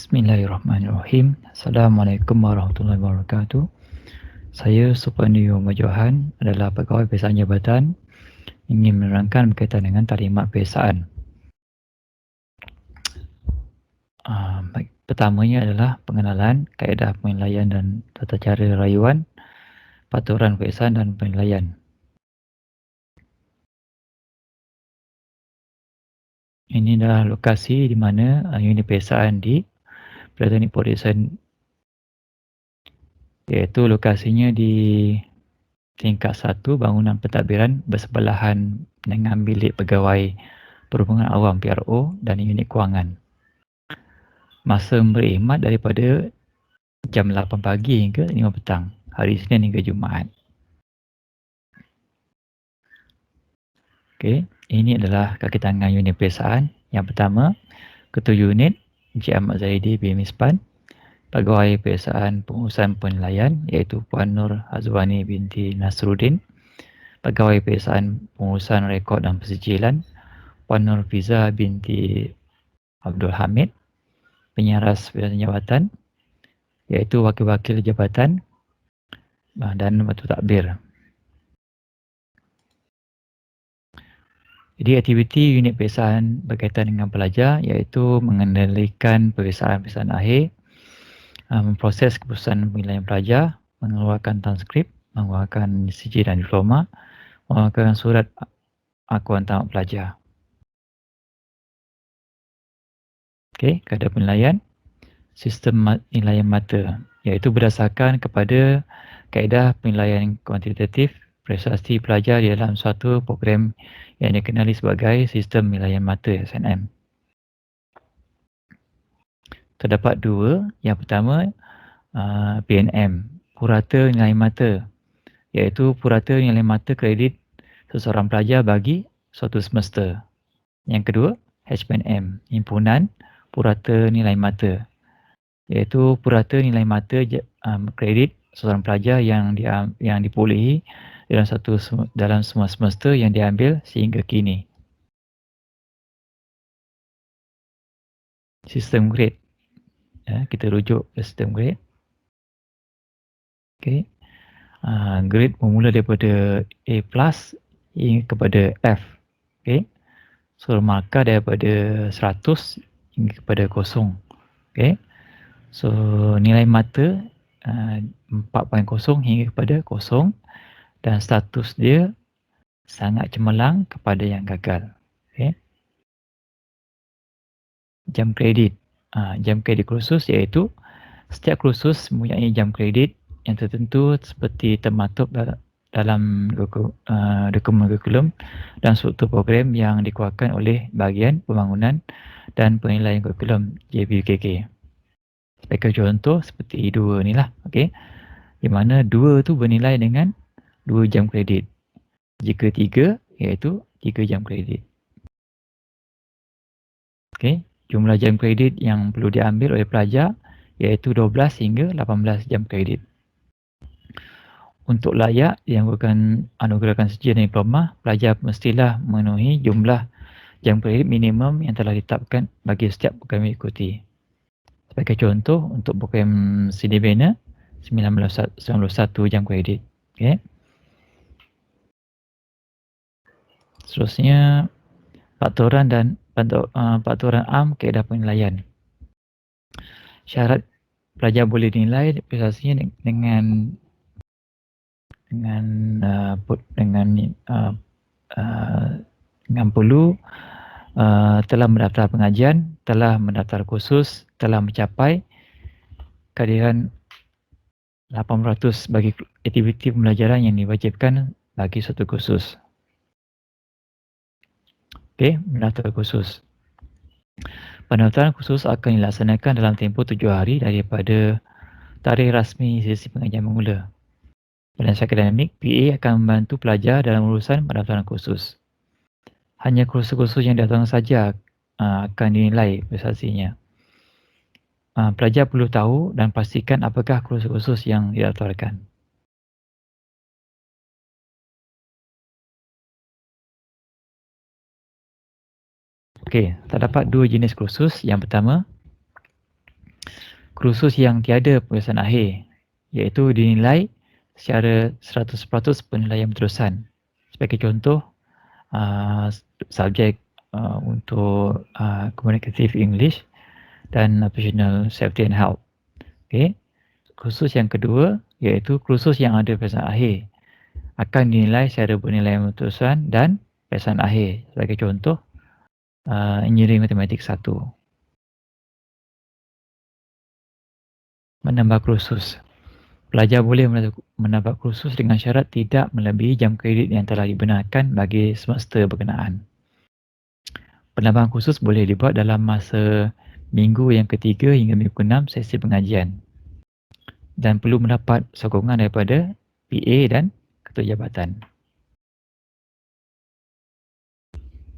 Bismillahirrahmanirrahim. Assalamualaikum warahmatullahi wabarakatuh. Saya Supandio Majohan adalah pegawai Pihak Jabatan ingin menerangkan berkaitan dengan taklimat pihak. Baik. Pertamanya adalah pengenalan kaedah penilaian dan tata cara rayuan, peraturan pihak dan penilaian. Ini adalah lokasi di mana unit pihak di Politeknik Port Dickson, iaitu lokasinya di tingkat 1 bangunan pentadbiran bersebelahan dengan bilik pegawai perhubungan awam PRO dan unit kewangan. Masa berkhidmat daripada jam 8 pagi hingga 5 petang, hari Isnin hingga Jumaat. Okey, ini adalah kaki tangan unit peperiksaan. Yang pertama, Ketua Unit Encik Ahmad Zaidi bin Mispan, Pegawai Peperiksaan Pengurusan Penilaian iaitu Puan Nur Hazwani binti Nasruddin, Pegawai Peperiksaan Pengurusan Rekod dan Persijilan Puan Nur Fiza binti Abdul Hamid, Penyaras Peperiksaan Jabatan iaitu Wakil-Wakil Jabatan dan Batu Takbir. Jadi aktiviti unit peperiksaan berkaitan dengan pelajar iaitu mengendalikan peperiksaan akhir, memproses keputusan penilaian pelajar, mengeluarkan transkrip, mengeluarkan CJ dan diploma, mengeluarkan surat akuan tamat pelajar. Okey, kadar penilaian, sistem penilaian mata iaitu berdasarkan kepada kaedah penilaian kuantitatif prestasi pelajar di dalam suatu program yang dikenali sebagai sistem penilaian mata SNM. Terdapat dua. Yang pertama, PNM, Purata Nilai Mata, iaitu purata nilai mata kredit seseorang pelajar bagi suatu semester. Yang kedua, HPNM, Himpunan Purata Nilai Mata, iaitu purata nilai mata kredit seseorang pelajar yang diperolehi dalam semua semester yang diambil sehingga kini. Sistem grade. Kita rujuk ke sistem grade. Okey. Grade bermula daripada A+ hingga kepada F. Okey. So markah daripada 100 hingga kepada 0. Okey. So nilai mata 4.0 hingga kepada 0 dan status dia sangat cemerlang kepada yang gagal. Okey. Jam kredit. Jam kredit kursus iaitu setiap kursus mempunyai jam kredit yang tertentu seperti termaktub dalam dokumen kurikulum dan struktur program yang dikeluarkan oleh Bahagian Pembangunan dan Penilaian Kurikulum JPUKK. Sebagai contoh seperti 2 ni lah, okey. Di mana 2 tu bernilai dengan 2 jam kredit. Jika 3 iaitu 3 jam kredit. Okey, jumlah jam kredit yang perlu diambil oleh pelajar iaitu 12 hingga 18 jam kredit. Untuk layak anugerahkan CJ dan diploma, pelajar mestilah memenuhi jumlah jam kredit minimum yang telah ditetapkan bagi setiap program yang diikuti. Sebagai contoh, untuk program Seni Bina, 91 jam kredit. Okay. Seterusnya, peraturan am kaedah penilaian. Syarat pelajar boleh dinilai prestasinya dengan perlu telah mendaftar pengajian, telah mendaftar kursus, telah mencapai kehadiran 800 bagi aktiviti pembelajaran yang diwajibkan bagi suatu kursus. Okey, mendaftar kursus. Pendaftaran kursus akan dilaksanakan dalam tempoh 7 hari daripada tarikh rasmi sesi pengajian bermula. Penasihat akademik PA akan membantu pelajar dalam urusan pendaftaran kursus. Hanya kursus-kursus yang datang saja akan dinilai prestasinya. Pelajar perlu tahu dan pastikan apakah kursus-kursus yang didaftarkan. Okey, terdapat 2 jenis kursus. Yang pertama, kursus yang tiada peperiksaan akhir, iaitu dinilai secara 100% penilaian berterusan. Sebagai contoh, subjek untuk Communicative English dan Operational Safety and Health. Okay. Kursus yang kedua iaitu kursus yang ada peperiksaan akhir, akan dinilai secara penilaian berterusan dan peperiksaan akhir. Sebagai contoh, Engineering Matematik 1. Menambah kursus. Pelajar boleh menambah kursus dengan syarat tidak melebihi jam kredit yang telah dibenarkan bagi semester berkenaan. Penambahan kursus boleh dibuat dalam masa minggu yang ketiga hingga minggu ke-6 sesi pengajian dan perlu mendapat sokongan daripada PA dan Ketua Jabatan.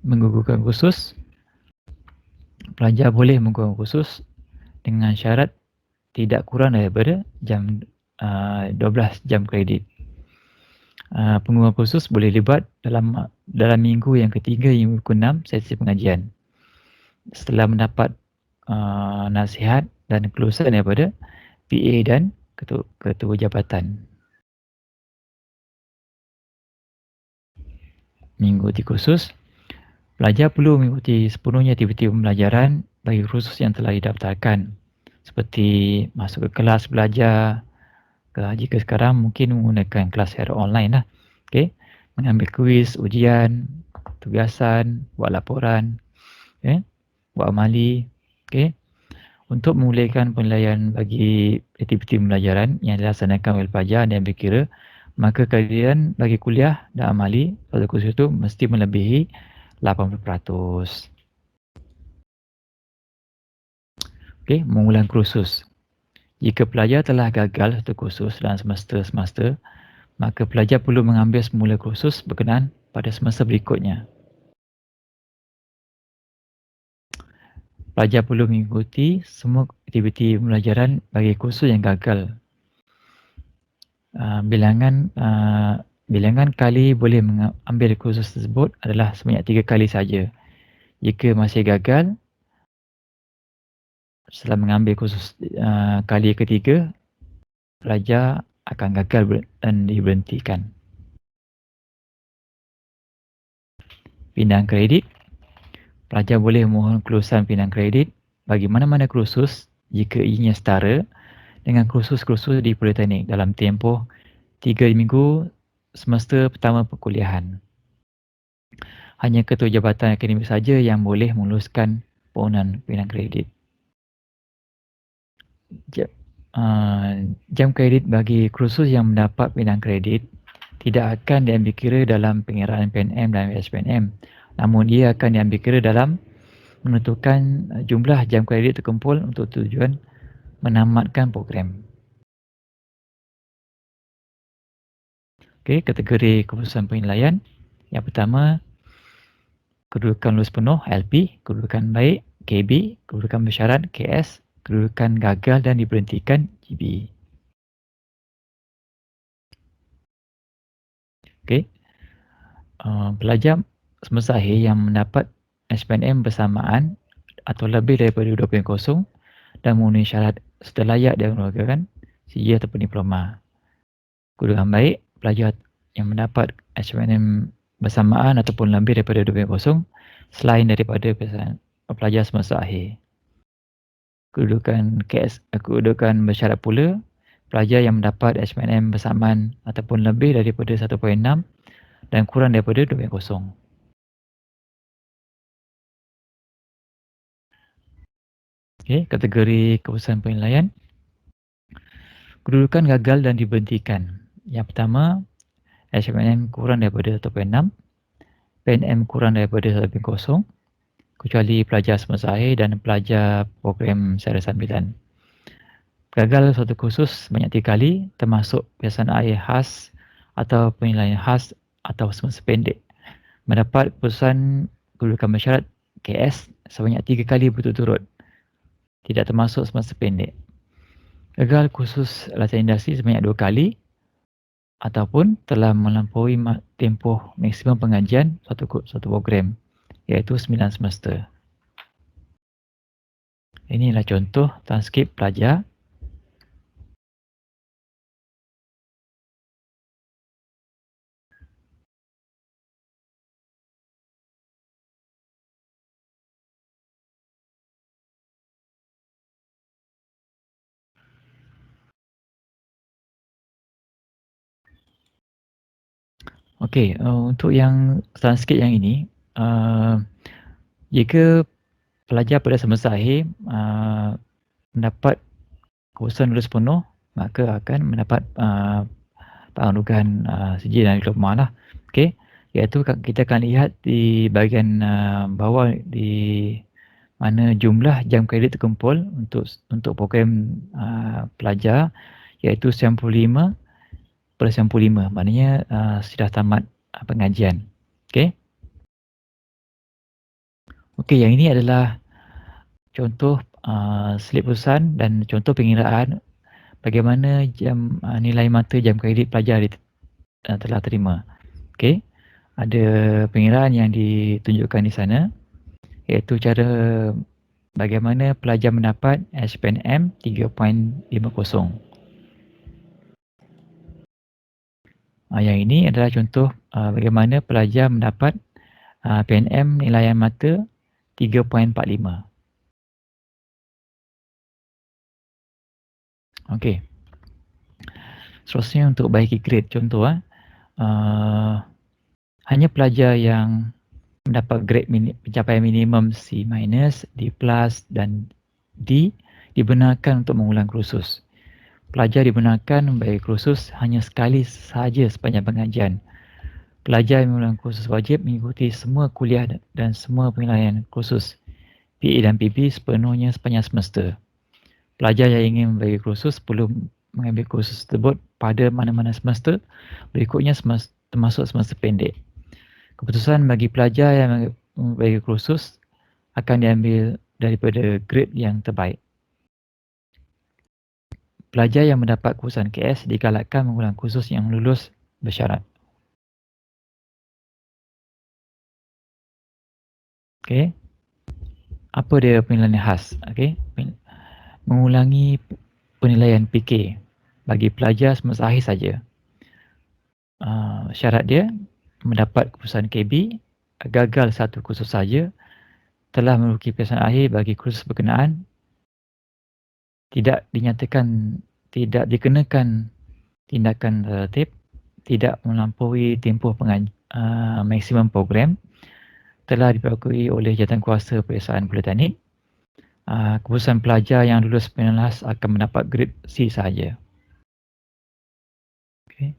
Menggugurkan kursus. Pelajar boleh menggugurkan kursus dengan syarat tidak kurang daripada 12 jam kredit. Pengguguran kursus boleh dibuat dalam minggu yang ketiga hingga ke-6 sesi pengajian. Setelah mendapat nasihat dan kelulusan daripada PA dan Ketua Jabatan. Mengikuti kursus. Pelajar perlu mengikuti sepenuhnya aktiviti pembelajaran bagi kursus yang telah didaftarkan, seperti masuk ke kelas belajar. Jika sekarang mungkin menggunakan kelas secara online lah. Okay. Mengambil kuis, ujian, tugasan, buat laporan, okay. Buat amali. Okay. Untuk memulihkan penilaian bagi aktiviti pembelajaran yang dilaksanakan oleh pelajar dan berkira, maka kehadiran bagi kuliah dan amali pada kursus itu mesti melebihi 80%. Okay, mengulang kursus. Jika pelajar telah gagal satu kursus dalam semester, maka pelajar perlu mengambil semula kursus berkenaan pada semester berikutnya. Pelajar perlu mengikuti semua aktiviti pembelajaran bagi kursus yang gagal. Bilangan kali boleh mengambil kursus tersebut adalah sebanyak 3 kali saja. Jika masih gagal, setelah mengambil kursus kali ketiga, pelajar akan gagal dan diberhentikan. Pindahan kredit. Pelajar boleh mohon kelulusan pindahan kredit bagi mana-mana kursus jika ianya setara dengan kursus-kursus di politeknik dalam tempoh 3 minggu semester pertama perkuliahan. Hanya Ketua Jabatan Akademik saja yang boleh meluluskan permohonan pindahan kredit. Jam kredit bagi kursus yang mendapat pindahan kredit tidak akan diambil kira dalam pengiraan PNM dan SPNM. Namun ia akan diambil kira dalam menentukan jumlah jam kredit terkumpul untuk tujuan menamatkan program. Okey, kategori keputusan penilaian. Yang pertama, kedudukan lulus penuh LP, kedudukan baik KB, kedudukan bersyarat KS, kedudukan gagal dan diberhentikan GB. Okey. Pelajar semester akhir yang mendapat SPNM bersamaan atau lebih daripada 2.0 dan memenuhi syarat serta layak dianugerahkan CA ataupun diploma. Kedudukan baik, pelajar yang mendapat SPNM bersamaan ataupun lebih daripada 2.0 selain daripada pelajar semester akhir. Kedudukan KS, kedudukan bersyarat pula, pelajar yang mendapat SPNM bersamaan ataupun lebih daripada 1.6 dan kurang daripada 2.0. Okay, kategori keputusan penilaian. Kedudukan gagal dan diberhentikan. Yang pertama, SPNM kurang daripada 1.6, PNM kurang daripada 1.0, kecuali pelajar semester akhir dan pelajar program secara sambilan. Gagal suatu kursus banyak 3 kali, termasuk peperiksaan akhir khas atau penilaian khas atau semester pendek. Mendapat keputusan kedudukan bersyarat KS sebanyak 3 kali berturut-turut, tidak termasuk semester pendek. Gagal kursus latihan industri sebanyak 2 kali ataupun telah melampaui tempoh maksimum pengajian suatu program, iaitu 9 semester. Inilah contoh transkrip pelajar Okey, untuk yang senang sikit yang ini, jika pelajar pada semester akhir mendapat kursusan lulus penuh, maka akan mendapat penghargaan sijil dan diploma lah. Okey, iaitu kita akan lihat di bahagian bawah di mana jumlah jam kredit terkumpul untuk program pelajar, iaitu 95/95, maknanya sudah tamat pengajian. Okey. Okey, yang ini adalah contoh slip urusan dan contoh pengiraan bagaimana nilai mata jam kredit pelajar telah terima. Okey, ada pengiraan yang ditunjukkan di sana, iaitu cara bagaimana pelajar mendapat SPNM 3.50. Yang ini adalah contoh bagaimana pelajar mendapat PNM nilaian mata 3.45. Okey. Seterusnya untuk baiki grade, contoh hanya pelajar yang mendapat grade pencapaian minimum C-, D+, dan D dibenarkan untuk mengulang kursus. Pelajar dibenarkan membagi kursus hanya sekali sahaja sepanjang pengajian. Pelajar yang mengulang kursus wajib mengikuti semua kuliah dan semua penilaian kursus PE dan PB sepenuhnya sepanjang semester. Pelajar yang ingin membagi kursus perlu mengambil kursus tersebut pada mana-mana semester berikutnya termasuk semester pendek. Keputusan bagi pelajar yang membagi kursus akan diambil daripada grade yang terbaik. Pelajar yang mendapat kursusan KS digalakkan mengulang kursus yang lulus bersyarat. Okey. Apa dia penilaian khas? Okey. Mengulangi penilaian PK bagi pelajar semester akhir saja. Syarat dia mendapat kursusan KB, gagal satu kursus saja, telah meruki pilihan akhir bagi kursus berkenaan, tidak dinyatakan tidak dikenakan tindakan relatif, tidak melampaui tempoh maksimum program, telah diperkui oleh jawatankuasa peperiksaan politeknik. Keputusan pelajar yang lulus penilaian khas akan mendapat grade C sahaja. Okay.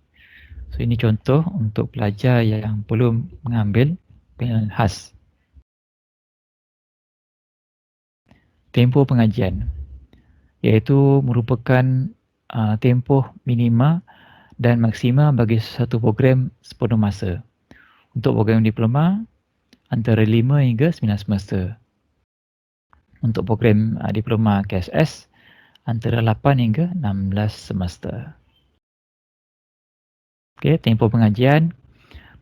So ini contoh untuk pelajar yang perlu mengambil penilaian khas. Tempoh pengajian, iaitu merupakan tempoh minima dan maksima bagi satu program sepenuh masa. Untuk program diploma, antara 5 hingga 9 semester. Untuk program diploma KSS, antara 8 hingga 16 semester. Okey, tempoh pengajian,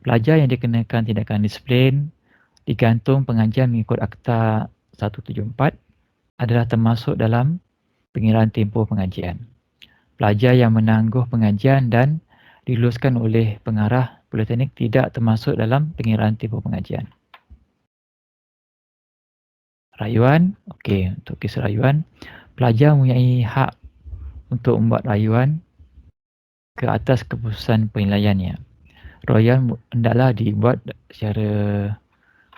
pelajar yang dikenakan tindakan disiplin digantung pengajian mengikut Akta 174 adalah termasuk dalam pengiraan tempoh pengajian. Pelajar yang menangguh pengajian dan diluluskan oleh pengarah politeknik tidak termasuk dalam pengiraan tempoh pengajian. Rayuan, okey, untuk kes rayuan, pelajar mempunyai hak untuk membuat rayuan ke atas keputusan penilaiannya. Rayuan hendaklah dibuat secara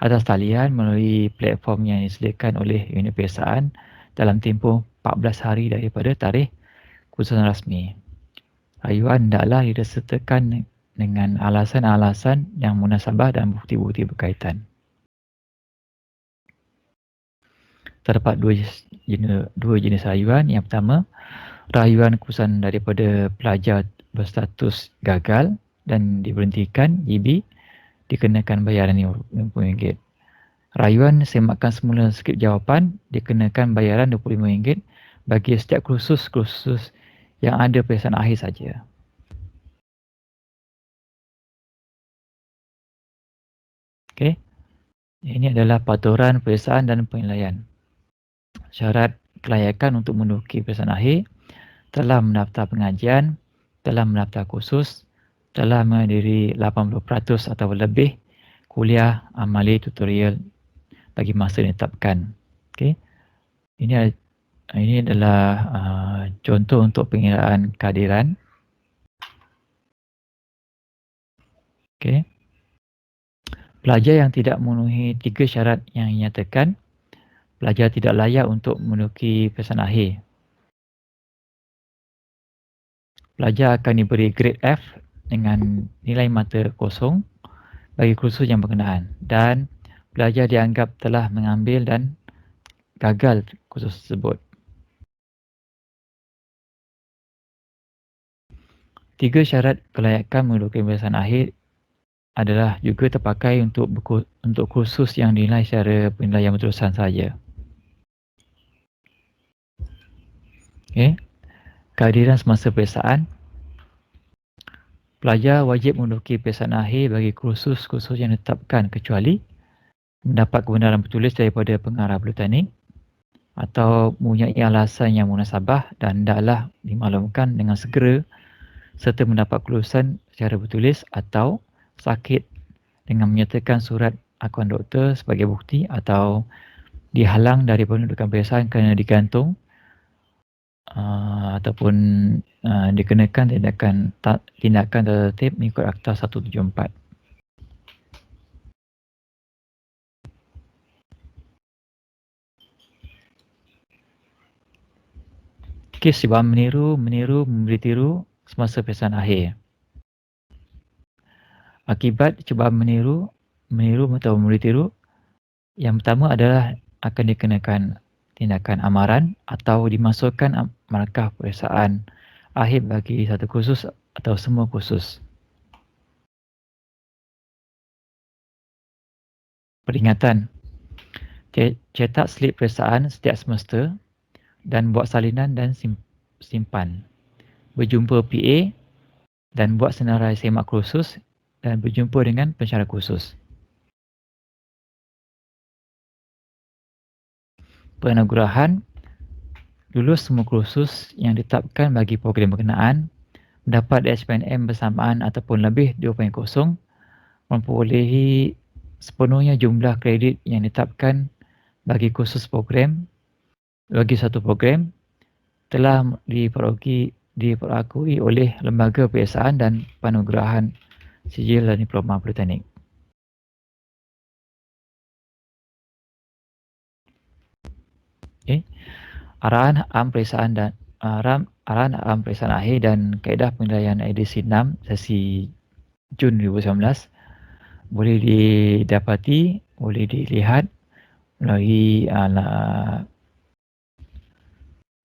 atas talian melalui platform yang disediakan oleh unit peperiksaan dalam tempoh 14 hari daripada tarikh keputusan rasmi. Rayuan hendaklah disertakan dengan alasan-alasan yang munasabah dan bukti-bukti berkaitan. Terdapat dua jenis rayuan. Yang pertama, rayuan keputusan daripada pelajar berstatus gagal dan diberhentikan GB dikenakan bayaran RM50. Rayuan semakkan semula skrip jawapan dikenakan bayaran RM25 bagi setiap kursus yang ada peperiksaan akhir saja. Okey. Ini adalah paturan peperiksaan dan penilaian. Syarat kelayakan untuk menduduki peperiksaan akhir, telah mendaftar pengajian, telah mendaftar kursus, telah menghadiri 80% atau lebih kuliah amali tutorial bagi masa yang ditetapkan. Okey. Ini adalah contoh untuk pengiraan kehadiran. Okey. Pelajar yang tidak memenuhi 3 syarat yang dinyatakan, pelajar tidak layak untuk menduduki peperiksaan akhir. Pelajar akan diberi grade F dengan nilai mata kosong bagi kursus yang berkenaan dan pelajar dianggap telah mengambil dan gagal kursus tersebut. 3 syarat kelayakan menduduki peperiksaan akhir adalah juga terpakai untuk kursus yang dinilai secara penilaian berterusan sahaja. Okay. Kehadiran semasa peperiksaan. Pelajar wajib menduduki peperiksaan akhir bagi kursus-kursus yang ditetapkan kecuali mendapat kebenaran bertulis daripada pengarah politeknik atau mempunyai alasan yang munasabah dan hendaklah dimaklumkan dengan segera serta mendapat kelulusan secara bertulis atau sakit dengan menyertakan surat akuan doktor sebagai bukti atau dihalang dari pendudukan peperiksaan kerana digantung ataupun dikenakan tindakan tertib mengikut Akta 174. Kes cubaan meniru, memberi tiru semasa peperiksaan akhir. Akibat cubaan meniru atau memberi tiru, yang pertama adalah akan dikenakan tindakan amaran atau dimasukkan markah peperiksaan akhir bagi satu kursus atau semua kursus. Peringatan. Cetak slip peperiksaan setiap semester dan buat salinan dan simpan. Berjumpa PA dan buat senarai semak kursus dan berjumpa dengan pensyarah kursus. Penganugerahan. Lulus semua kursus yang ditetapkan bagi program berkenaan, mendapat SPNM bersamaan ataupun lebih 2.0, memperolehi sepenuhnya jumlah kredit yang ditetapkan bagi kursus program, bagi satu program, telah diperakui oleh lembaga peperiksaan dan penganugerahan sijil dan diploma politeknik. Okay. Arahan am peperiksaan dan arahan am peperiksaan akhir dan kaedah penilaian edisi 6 sesi Jun 2019 boleh didapati, boleh dilihat melalui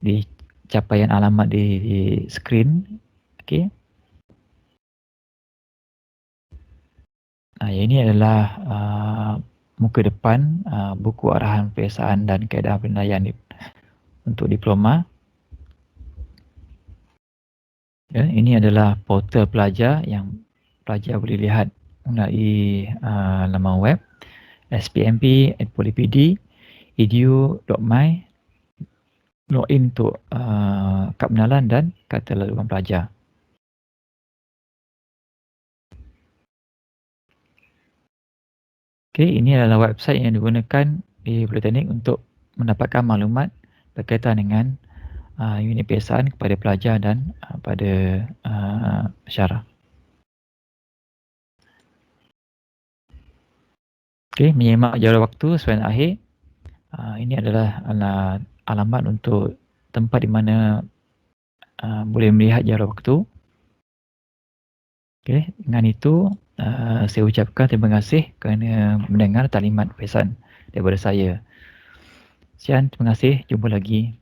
di capaian alamat di skrin. Okey. Ini adalah muka depan buku arahan peperiksaan dan kaedah penilaian untuk diploma. Ya, ini adalah portal pelajar yang pelajar boleh lihat melalui laman web spmp@polypd.edu.my, login untuk kad pengenalan dan kata laluan pelajar. Okey, ini adalah website yang digunakan di Politeknik untuk mendapatkan maklumat berkaitan dengan unit peperiksaan kepada pelajar dan pada pensyarah. Okey, menyemak jadual waktu sepanjang akhir. Ini adalah alamat untuk tempat di mana boleh melihat jadual waktu. Okey, dengan itu saya ucapkan terima kasih kerana mendengar taklimat peperiksaan daripada saya. Sekian, terima kasih. Jumpa lagi.